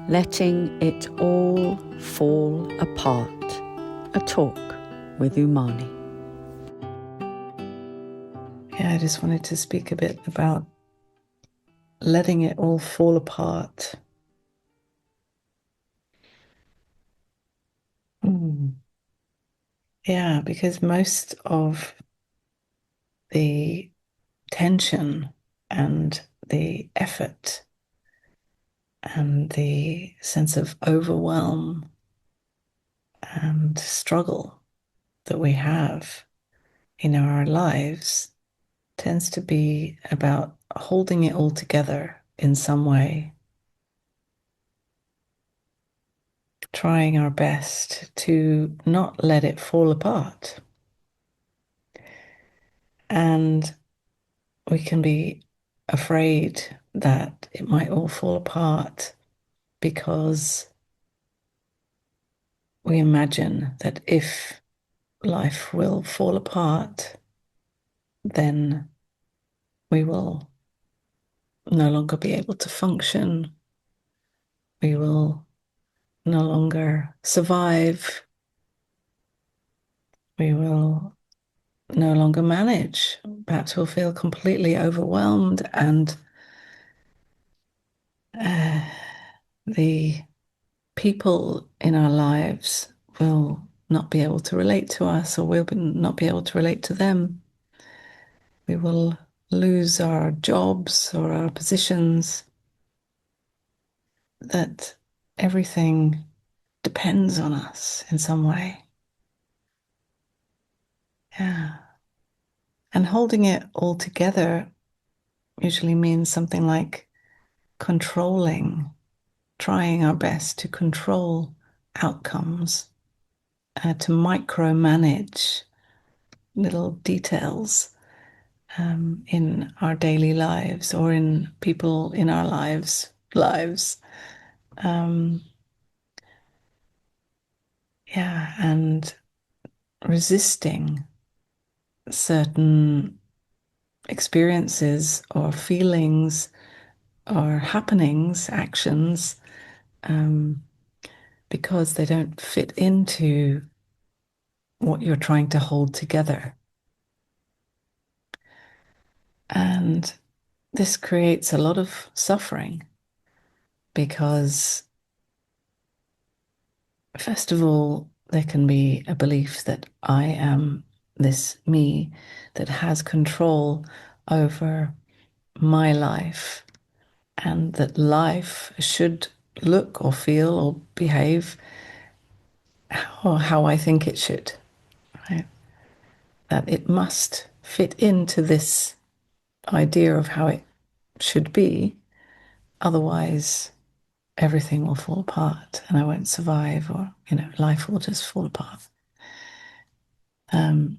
Letting it all fall apart. A talk with Unmani. Yeah, I just wanted to speak a bit about letting it all fall apart. Mm. Yeah, because most of the tension and the effort and the sense of overwhelm and struggle that we have in our lives tends to be about holding it all together in some way, trying our best to not let it fall apart. And we can be afraid that it might all fall apart because we imagine that if life will fall apart, then we will no longer be able to function. We will no longer survive. We will no longer manage. Perhaps we'll feel completely overwhelmed, and the people in our lives will not be able to relate to us, or we'll not be able to relate to them. We will lose our jobs or our positions, that everything depends on us in some way. Yeah. And holding it all together usually means something like controlling, trying our best to control outcomes, to micromanage little details in our daily lives or in people in our lives. Um, yeah, and resisting certain experiences or feelings or happenings, actions, um, because they don't fit into what you're trying to hold together. And this creates a lot of suffering because, first of all, there can be a belief that I am this me that has control over my life, and that life should look or feel or behave how I think it should, right? That it must fit into this idea of how it should be. Otherwise, everything will fall apart and I won't survive, or, life will just fall apart. Um,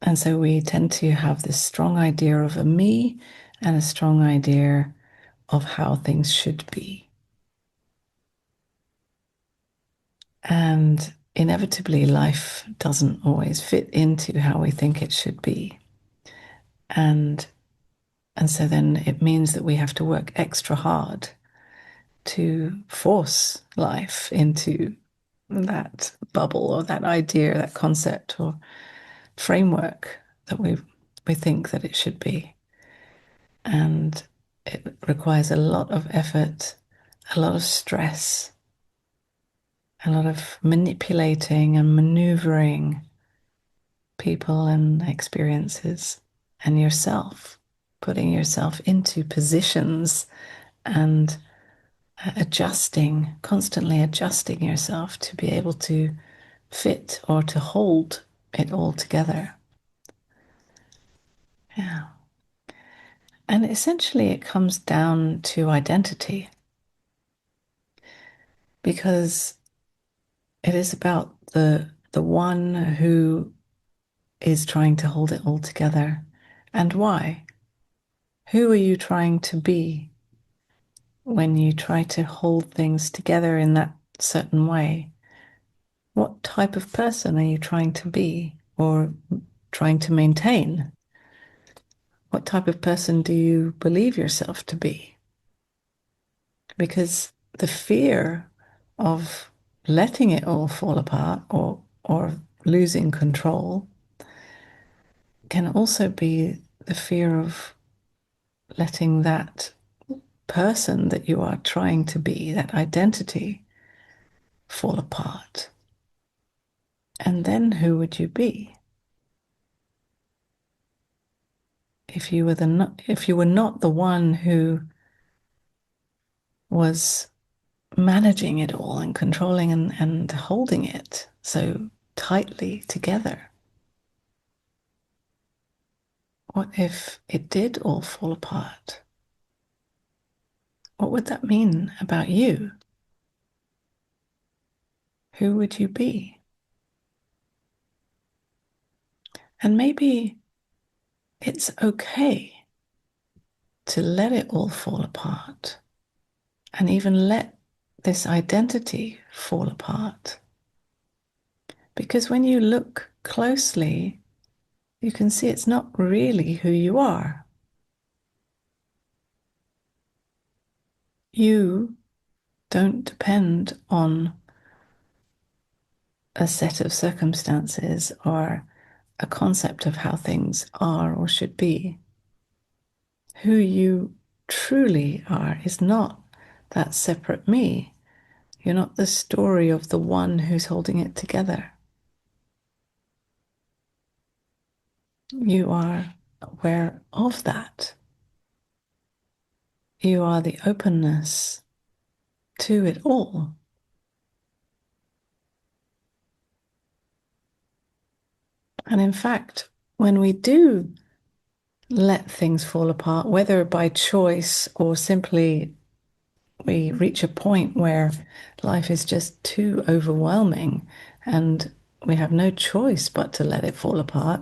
and so we tend to have this strong idea of a me and a strong idea of how things should be. And inevitably, life doesn't always fit into how we think it should be. And so then it means that we have to work extra hard to force life into that bubble or that idea, that concept or framework that we think that it should be. And it requires a lot of effort, a lot of stress, a lot of manipulating and maneuvering people and experiences and yourself, putting yourself into positions and constantly adjusting yourself to be able to fit or to hold it all together. Yeah. And essentially, it comes down to identity, because it is about the one who is trying to hold it all together. And why? Who are you trying to be when you try to hold things together in that certain way? What type of person are you trying to be or trying to maintain? What type of person do you believe yourself to be? Because the fear of letting it all fall apart or losing control can also be the fear of letting that person that you are trying to be, that identity, fall apart. And then who would you be? If you were not the one who was managing it all and controlling and holding it so tightly together, what if it did all fall apart? What would that mean about you? Who would you be? And maybe it's okay to let it all fall apart and even let this identity fall apart. Because when you look closely, you can see it's not really who you are. You don't depend on a set of circumstances or a concept of how things are or should be. Who you truly are is not that separate me. You're not the story of the one who's holding it together. You are aware of that. You are the openness to it all. And in fact, when we do let things fall apart, whether by choice or simply we reach a point where life is just too overwhelming and we have no choice but to let it fall apart.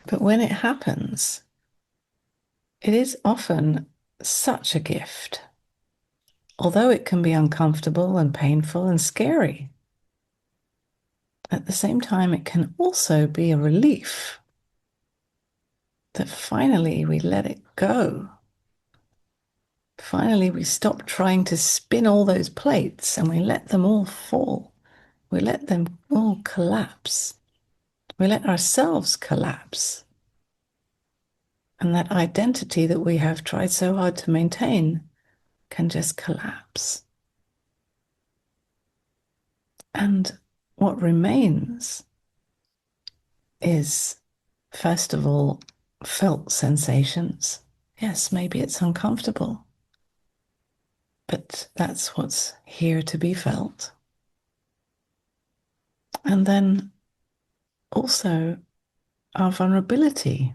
But when it happens, it is often such a gift. Although it can be uncomfortable and painful and scary, at the same time, it can also be a relief that finally we let it go. Finally, we stop trying to spin all those plates and we let them all fall. We let them all collapse. We let ourselves collapse. And that identity that we have tried so hard to maintain can just collapse. And what remains is, first of all, felt sensations. Yes, maybe it's uncomfortable, but that's what's here to be felt. And then also our vulnerability,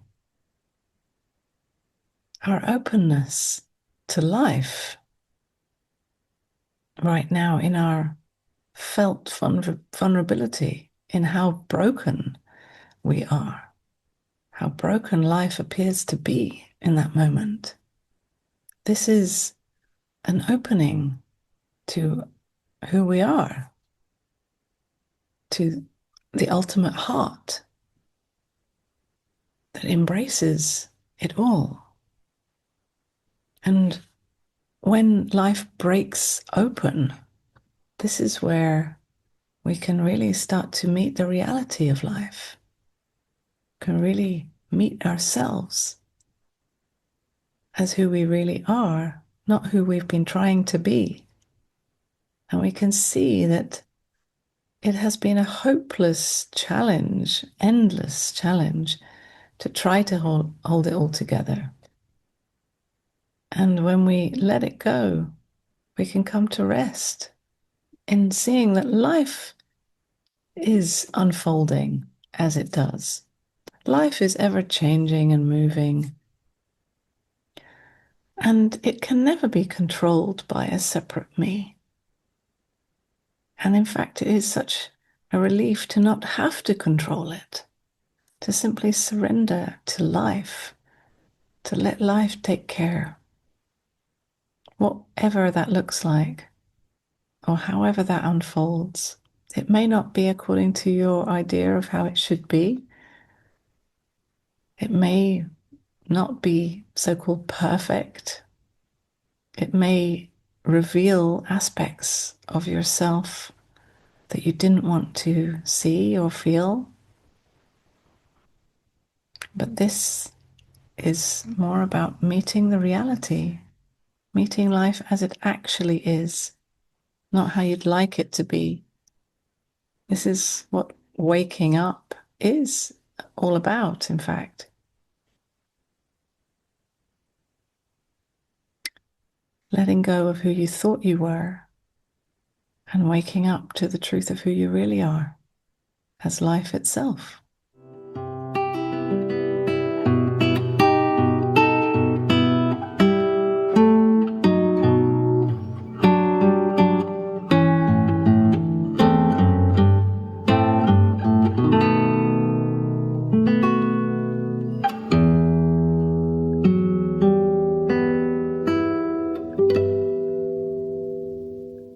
our openness to life right now in our felt vulnerability, in how broken we are, how broken life appears to be in that moment. This is an opening to who we are, to the ultimate heart that embraces it all. And when life breaks open, this is where we can really start to meet the reality of life, can really meet ourselves as who we really are, not who we've been trying to be. And we can see that it has been a hopeless challenge, endless challenge, to try to hold it all together. And when we let it go, we can come to rest in seeing that life is unfolding as it does. Life is ever changing and moving, and it can never be controlled by a separate me. And in fact, it is such a relief to not have to control it, to simply surrender to life, to let life take care, whatever that looks like, or however that unfolds. It may not be according to your idea of how it should be. It may not be so-called perfect. It may reveal aspects of yourself that you didn't want to see or feel. But this is more about meeting the reality, meeting life as it actually is, not how you'd like it to be. This is what waking up is all about, in fact. Letting go of who you thought you were and waking up to the truth of who you really are as life itself.